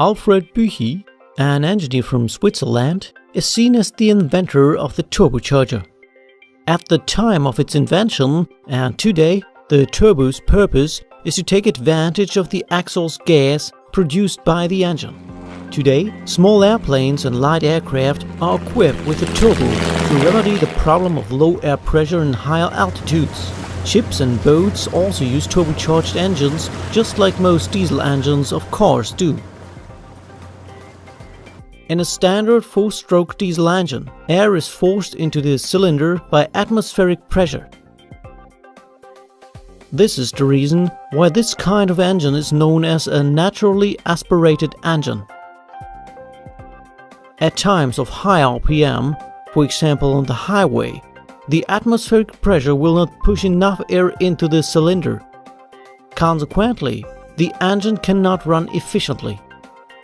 Alfred Büchi, an engineer from Switzerland, is seen as the inventor of the turbocharger. At the time of its invention, and today, the turbo's purpose is to take advantage of the exhaust gas produced by the engine. Today, small airplanes and light aircraft are equipped with a turbo to remedy the problem of low air pressure in higher altitudes. Ships and boats also use turbocharged engines, just like most diesel engines of cars do. In a standard 4-stroke diesel engine, air is forced into the cylinder by atmospheric pressure. This is the reason why this kind of engine is known as a naturally aspirated engine. At times of high RPM, for example on the highway, the atmospheric pressure will not push enough air into the cylinder. Consequently, the engine cannot run efficiently.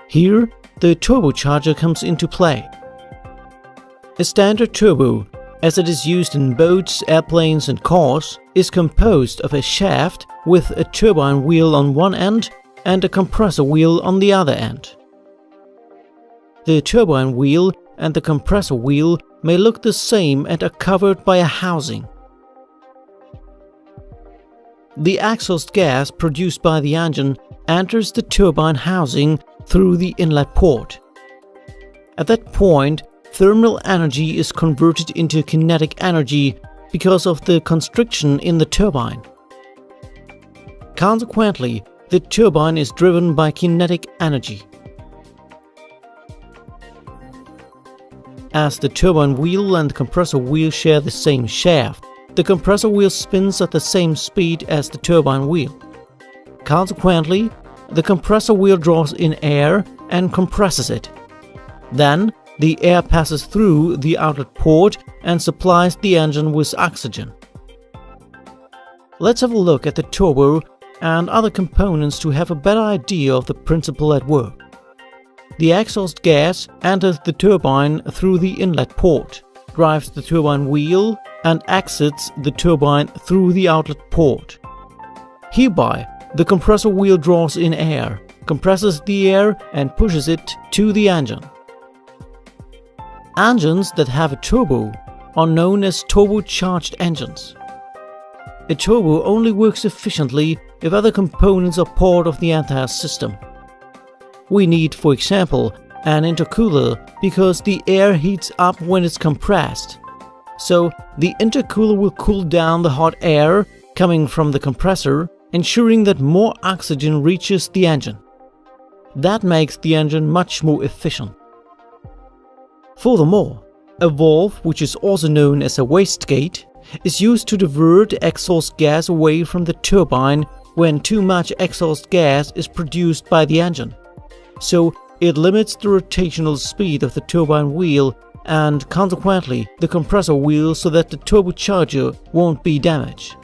Here, the turbocharger comes into play. A standard turbo, as it is used in boats, airplanes and cars, is composed of a shaft with a turbine wheel on one end and a compressor wheel on the other end. The turbine wheel and the compressor wheel may look the same and are covered by a housing. The exhaust gas produced by the engine enters the turbine housing through the inlet port. At that point, thermal energy is converted into kinetic energy because of the constriction in the turbine. Consequently, the turbine is driven by kinetic energy. As the turbine wheel and the compressor wheel share the same shaft, the compressor wheel spins at the same speed as the turbine wheel. Consequently, the compressor wheel draws in air and compresses it. Then, the air passes through the outlet port and supplies the engine with oxygen. Let's have a look at the turbo and other components to have a better idea of the principle at work. The exhaust gas enters the turbine through the inlet port, drives the turbine wheel, and exits the turbine through the outlet port. Hereby, the compressor wheel draws in air, compresses the air and pushes it to the engine. Engines that have a turbo are known as turbocharged engines. A turbo only works efficiently if other components are part of the entire system. We need, for example, an intercooler because the air heats up when it's compressed. So, the intercooler will cool down the hot air coming from the compressor, ensuring that more oxygen reaches the engine. That makes the engine much more efficient. Furthermore, a valve, which is also known as a wastegate, is used to divert exhaust gas away from the turbine when too much exhaust gas is produced by the engine. So, it limits the rotational speed of the turbine wheel and consequently the compressor wheel so that the turbocharger won't be damaged.